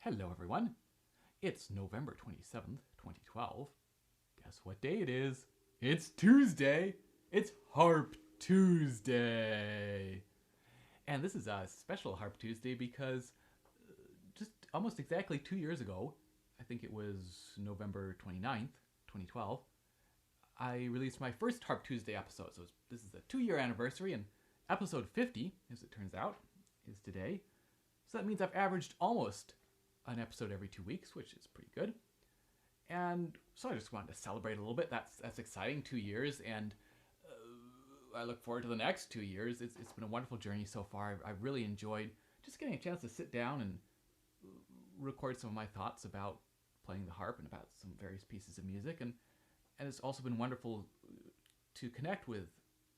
Hello everyone, it's November 27th, 2012. Guess what day it is? It's Tuesday! It's Harp Tuesday! And this is a special Harp Tuesday because just almost exactly 2 years ago, I think it was November 29th, 2012, I released my first Harp Tuesday episode. So this is a 2-year anniversary, and episode 50, as it turns out, is today. So that means I've averaged almost an episode every 2 weeks, which is pretty good. And so I just wanted to celebrate a little bit. That's exciting, 2 years, and I look forward to the next 2 years. It's been a wonderful journey so far. I've really enjoyed just getting a chance to sit down and record some of my thoughts about playing the harp and about some various pieces of music. And it's also been wonderful to connect with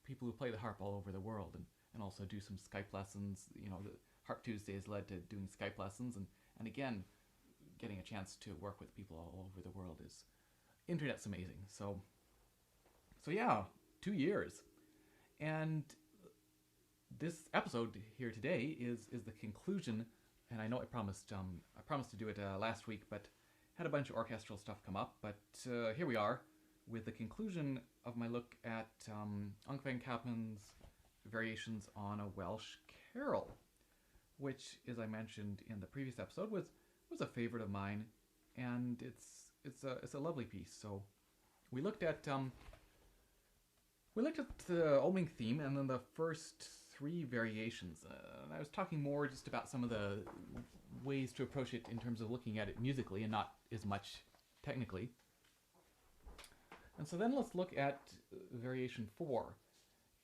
people who play the harp all over the world and also do some Skype lessons. You know, the Harp Tuesday has led to doing Skype lessons, and again, getting a chance to work with people all over the world is, internet's amazing. So yeah, 2 years. And this episode here today is the conclusion, and I know I promised to do it last week, but had a bunch of orchestral stuff come up, but here we are with the conclusion of my look at Ank van Campen's variations on a Welsh Carol, which, as I mentioned in the previous episode, was a favorite of mine, and it's a lovely piece. So we looked at the opening theme and then the first 3 variations. And I was talking more just about some of the ways to approach it in terms of looking at it musically and not as much technically. And so then let's look at variation 4.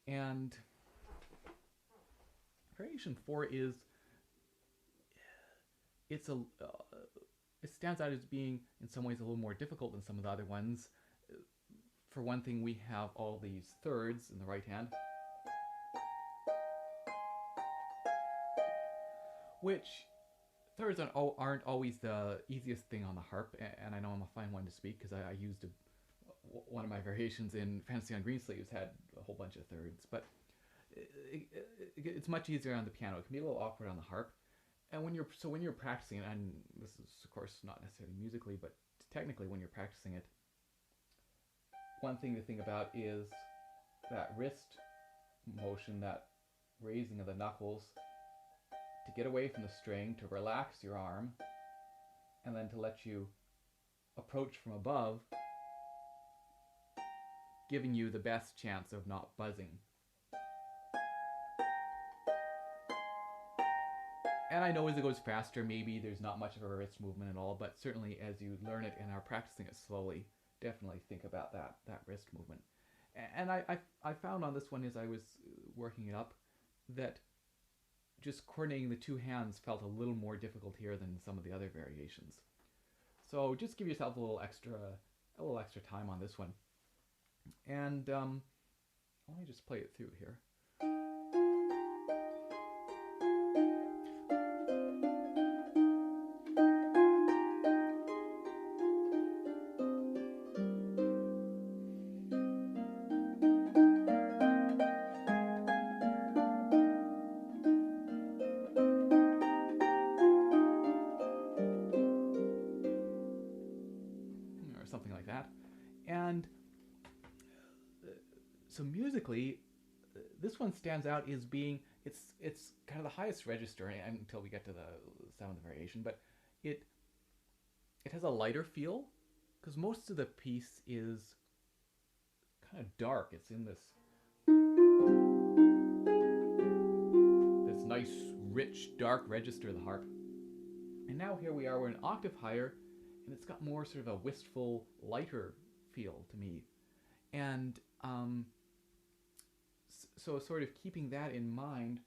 And variation 4 is it stands out as being in some ways a little more difficult than some of the other ones. For one thing, we have all these thirds in the right hand, which thirds aren't always the easiest thing on the harp, and I know I'm a fine one to speak because I used one of my variations in Fantasy on Green Sleeves had a whole bunch of thirds, but it's much easier on the piano. It can be a little awkward on the harp. And when you're practicing it, and this is of course not necessarily musically, but technically when you're practicing it, one thing to think about is that wrist motion, that raising of the knuckles to get away from the string, to relax your arm, and then to let you approach from above, giving you the best chance of not buzzing. And I know as it goes faster, maybe there's not much of a wrist movement at all, but certainly as you learn it and are practicing it slowly, definitely think about that wrist movement. And I found on this one, as I was working it up, that just coordinating the 2 hands felt a little more difficult here than some of the other variations. So just give yourself a little extra time on this one. And let me just play it through here. Something like that. And so musically, this one stands out as being, it's kind of the highest register until we get to the 7th variation, but it has a lighter feel because most of the piece is kind of dark. It's in this nice, rich, dark register of the harp. And now here we are, we're an octave higher, and it's got more sort of a wistful, lighter feel to me. And so sort of keeping that in mind,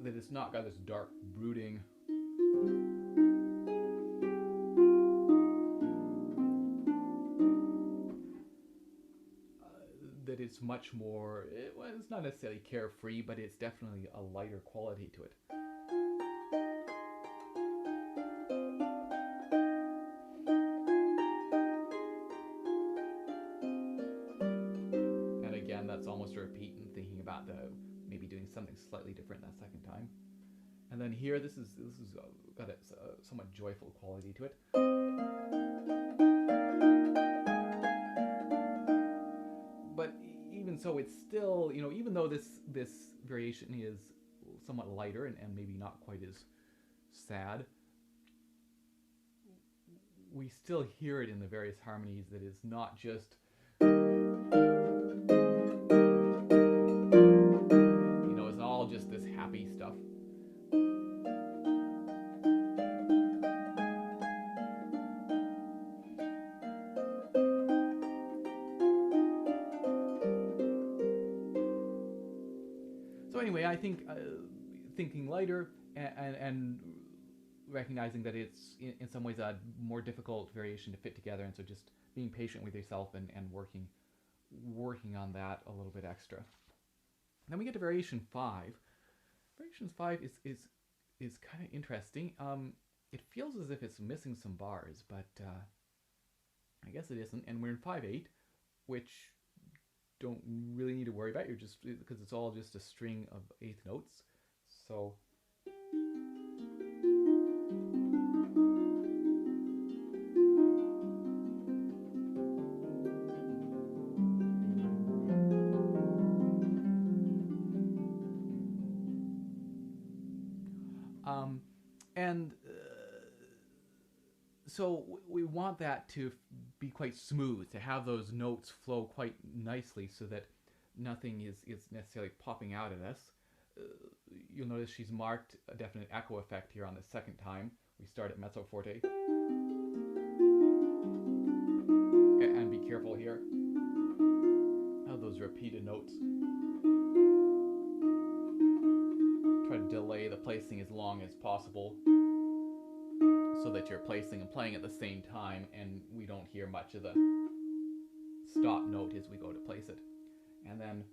that it's not got this dark, brooding, that it's much more, it's not necessarily carefree, but it's definitely a lighter quality to it. And again, that's almost a repeat in thinking about the maybe doing something slightly different that second time. And then here, this is got a somewhat joyful quality to it. But even so, it's still, even though this variation is somewhat lighter and maybe not quite as sad, we still hear it in the various harmonies that it's not just, it's all just this happy stuff. So anyway, I think thinking lighter and recognizing that it's in some ways a more difficult variation to fit together, and so just being patient with yourself and working on that a little bit extra. Then we get to variation 5. Variation 5 is kind of interesting. It feels as if it's missing some bars, but I guess it isn't. And we're in 5/8, which don't really need to worry about. You're just, because it's all just a string of eighth notes. So so we want that to be quite smooth, to have those notes flow quite nicely so that nothing is necessarily popping out at us. You'll notice she's marked a definite echo effect here on the second time. We start at mezzo forte. And be careful here of those repeated notes. Try to delay the placing as long as possible, so that you're placing and playing at the same time, and we don't hear much of the stop note as we go to place it. And then,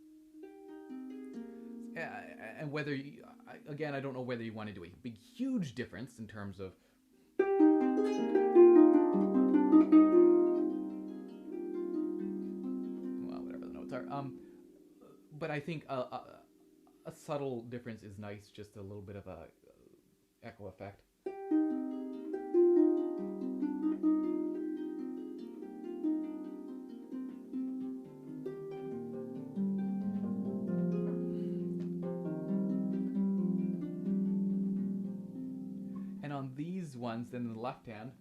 and whether you, again, I don't know whether you want to do a big, huge difference in terms of whatever the notes are. But I think a subtle difference is nice, just a little bit of a echo effect. These ones, then in the left hand,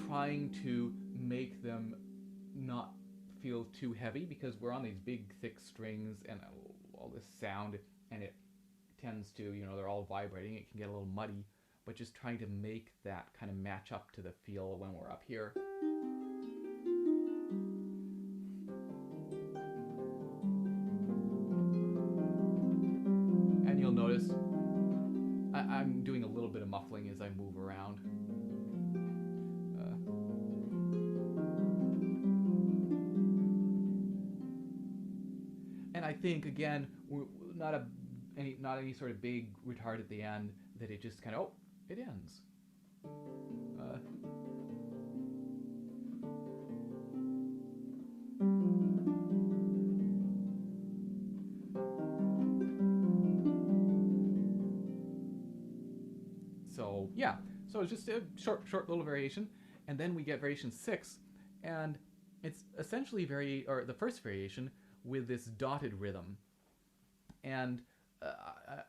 trying to make them not feel too heavy, because we're on these big thick strings and all this sound, and it tends to, they're all vibrating, it can get a little muddy, but just trying to make that kind of match up to the feel when we're up here. You'll notice I'm doing a little bit of muffling as I move around. And I think, again, we're not any sort of big retard at the end, that it just kind of, it ends. So it's just a short little variation, and then we get variation 6, and it's essentially the first variation with this dotted rhythm. And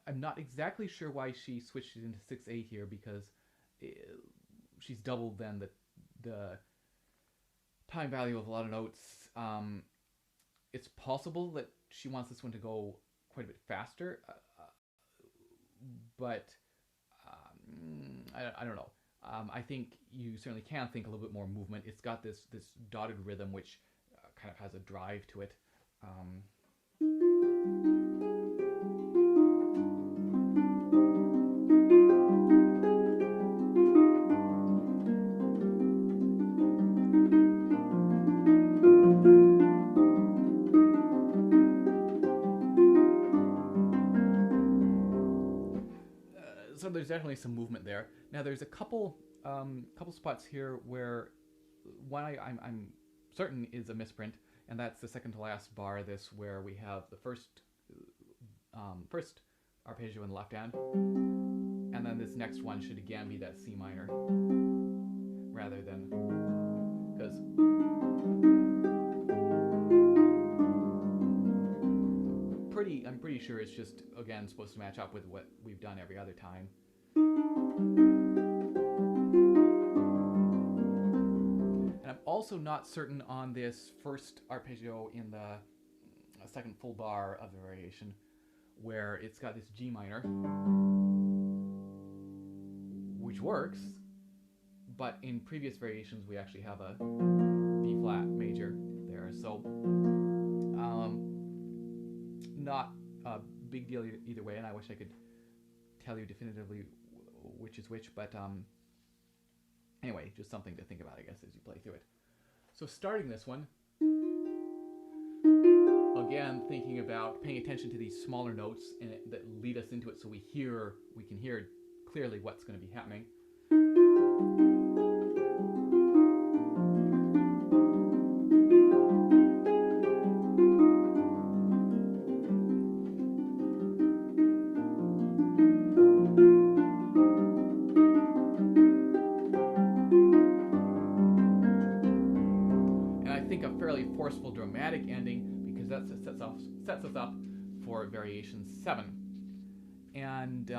I'm not exactly sure why she switched it into 6/8 here, because she's doubled then the time value of a lot of notes. It's possible that she wants this one to go quite a bit faster, but I don't know. I think you certainly can think a little bit more movement. It's got this dotted rhythm, which kind of has a drive to it. So there's definitely some movement there. Now there's a couple spots here where one I'm certain is a misprint, and that's the second to last bar of this, where we have the first arpeggio in the left hand, and then this next one should again be that C minor, rather than, because I'm pretty sure it's just, again, supposed to match up with what we've done every other time. And I'm also not certain on this first arpeggio in the second full bar of the variation, where it's got this G minor, which works, but in previous variations we actually have a B flat major there, so not a big deal either way, and I wish I could tell you definitively which is which, but anyway, just something to think about, I guess, as you play through it. So starting this one, again, thinking about paying attention to these smaller notes that lead us into it, so we can hear clearly what's going to be happening. Forceful dramatic ending, because that sets us up for variation 7. And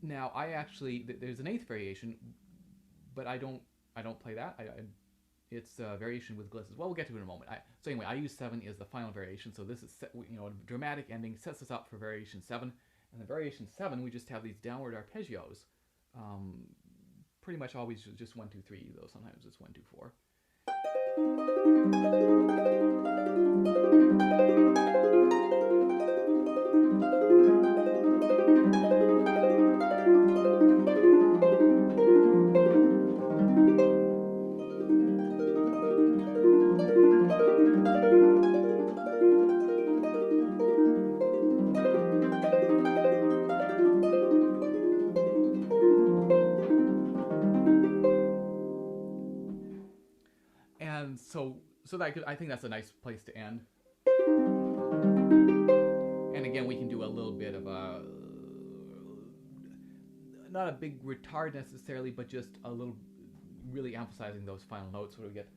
now I actually, there's an 8th variation, but I don't play that. It's a variation with glisses. Well, we'll get to it in a moment. So anyway, I use 7 as the final variation. So this is a dramatic ending, sets us up for variation 7. And in variation 7, we just have these downward arpeggios. Pretty much always just 1, 2, 3, though sometimes it's 1, 2, 4. So I think that's a nice place to end. And again, we can do a little bit of a, not a big retard necessarily, but just a little, really emphasizing those final notes. What do we get?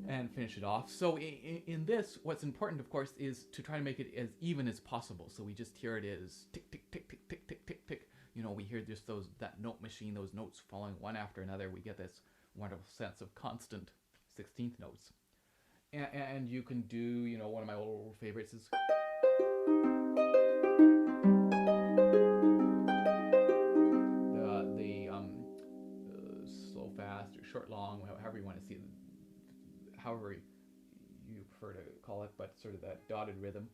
And finish it off. So in this, what's important, of course, is to try to make it as even as possible. So we just hear it as tick, tick, tick, tick, tick, tick, tick, tick. We hear just that note machine, those notes falling one after another. We get this wonderful sense of constant 16th notes. And you can do, one of my old favorites is the slow, fast, or short, long, however you want to see it, however you prefer to call it, but sort of that dotted rhythm.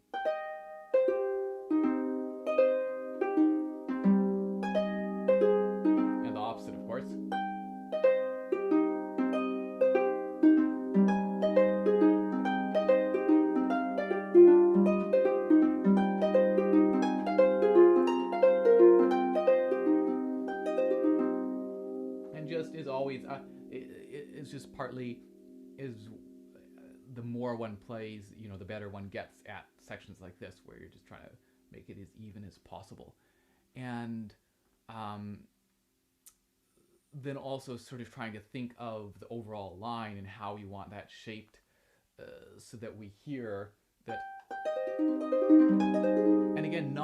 It's just partly the more one plays, the better one gets at sections like this, where you're just trying to make it as even as possible. And then also sort of trying to think of the overall line and how you want that shaped, so that we hear that. And again,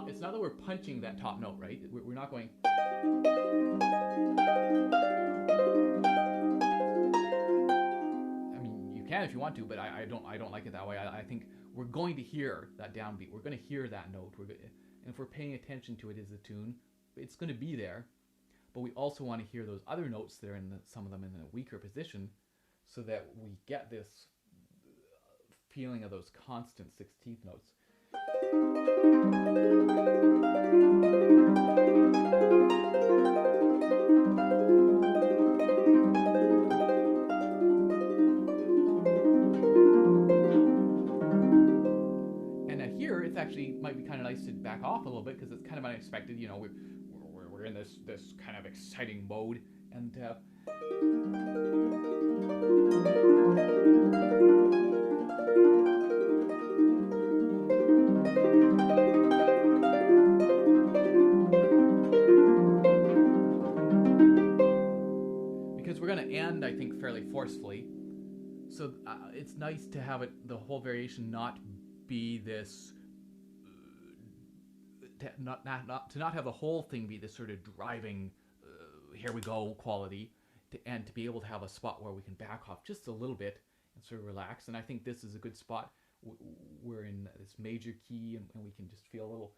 it's not that we're punching that top note, right? We're not going. If you want to, but I don't like it that way. I think we're going to hear that downbeat. We're going to hear that note. And if we're paying attention to it as a tune, it's going to be there. But we also want to hear those other notes there, some of them in a weaker position, so that we get this feeling of those constant 16th notes. Actually might be kind of nice to back off a little bit because it's kind of unexpected. You know, we're in this kind of exciting mode, and because we're going to end, I think, fairly forcefully. So it's nice to have the whole variation not be this, to not have the whole thing be this sort of driving, here we go quality, and to be able to have a spot where we can back off just a little bit and sort of relax. And I think this is a good spot. We're in this major key, and we can just feel a little.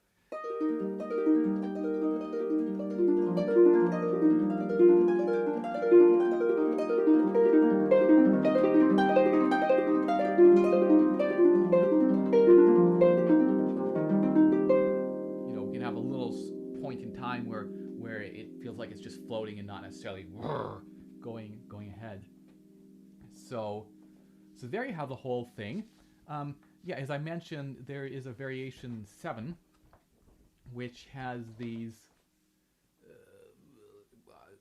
Where it feels like it's just floating and not necessarily going ahead. So there you have the whole thing. Yeah, as I mentioned, there is a variation 7, which has these.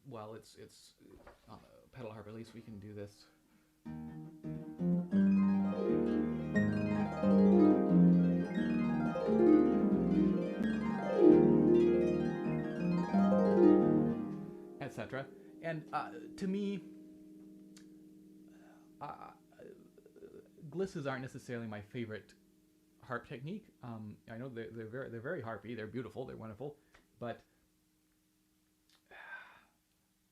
Well, it's on the pedal harp. At least we can do this. Etc. And to me, glisses aren't necessarily my favorite harp technique. I know they're very harpy. They're beautiful. They're wonderful, but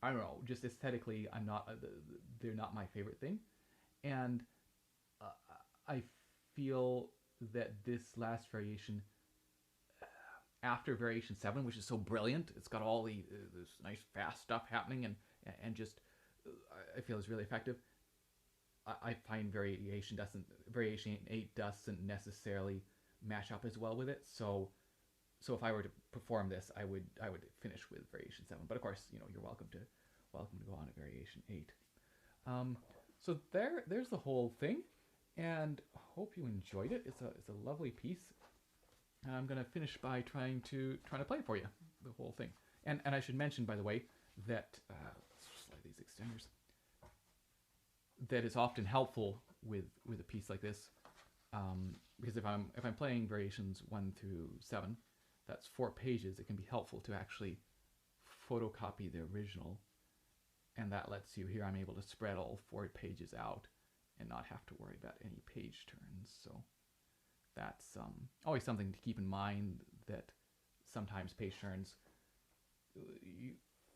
I don't know. Just aesthetically, they're not my favorite thing, and I feel that this last variation, after variation 7, which is so brilliant, it's got all this nice fast stuff happening, and just I feel is really effective. I find variation 8 doesn't necessarily match up as well with it. So if I were to perform this, I would finish with variation 7. But of course, you know, you're welcome to go on at variation 8. So there's the whole thing, and hope you enjoyed it. It's a lovely piece. And I'm going to finish by trying to play it for you, the whole thing. And I should mention, by the way, that slide these extenders. That it's often helpful with a piece like this, because if I'm playing variations 1 through 7, that's 4 pages. It can be helpful to actually photocopy the original, and that lets you. Here I'm able to spread all 4 pages out and not have to worry about any page turns. So that's always something to keep in mind, that sometimes page turns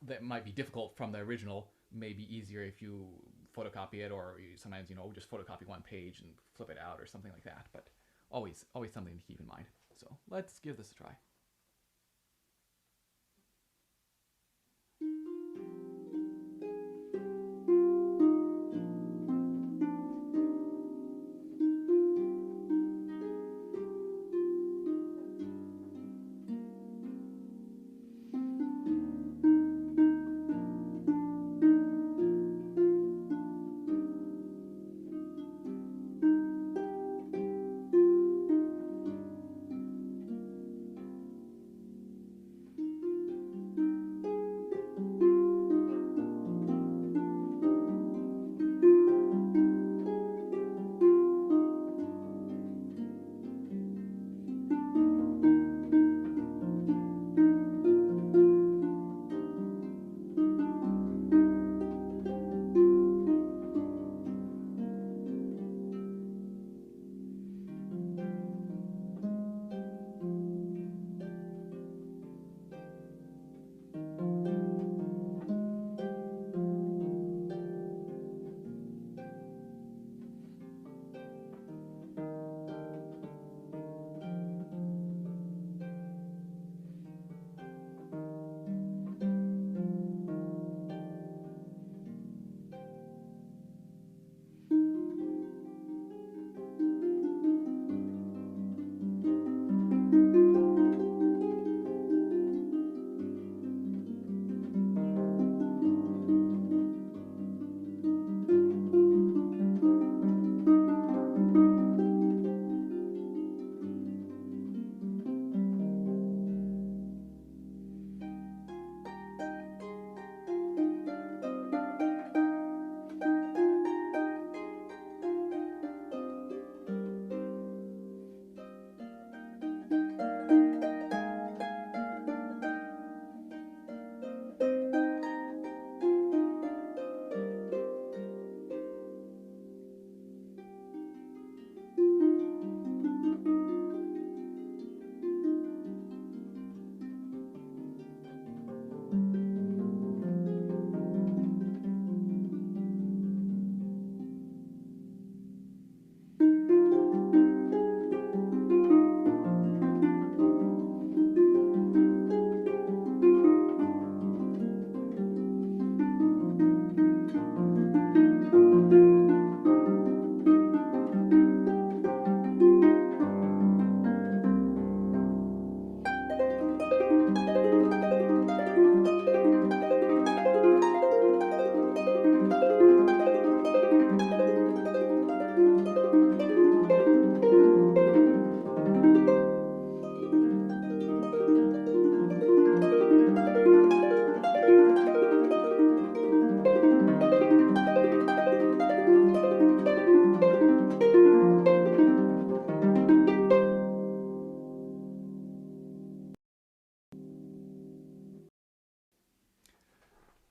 that might be difficult from the original may be easier if you photocopy it, or sometimes, you know, just photocopy 1 page and flip it out or something like that. But always something to keep in mind. So let's give this a try.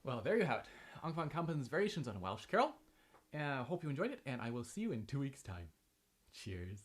Well, there you have it. Ank van Campen's variations on a Welsh Carol. Hope you enjoyed it, and I will see you in 2 weeks' time. Cheers.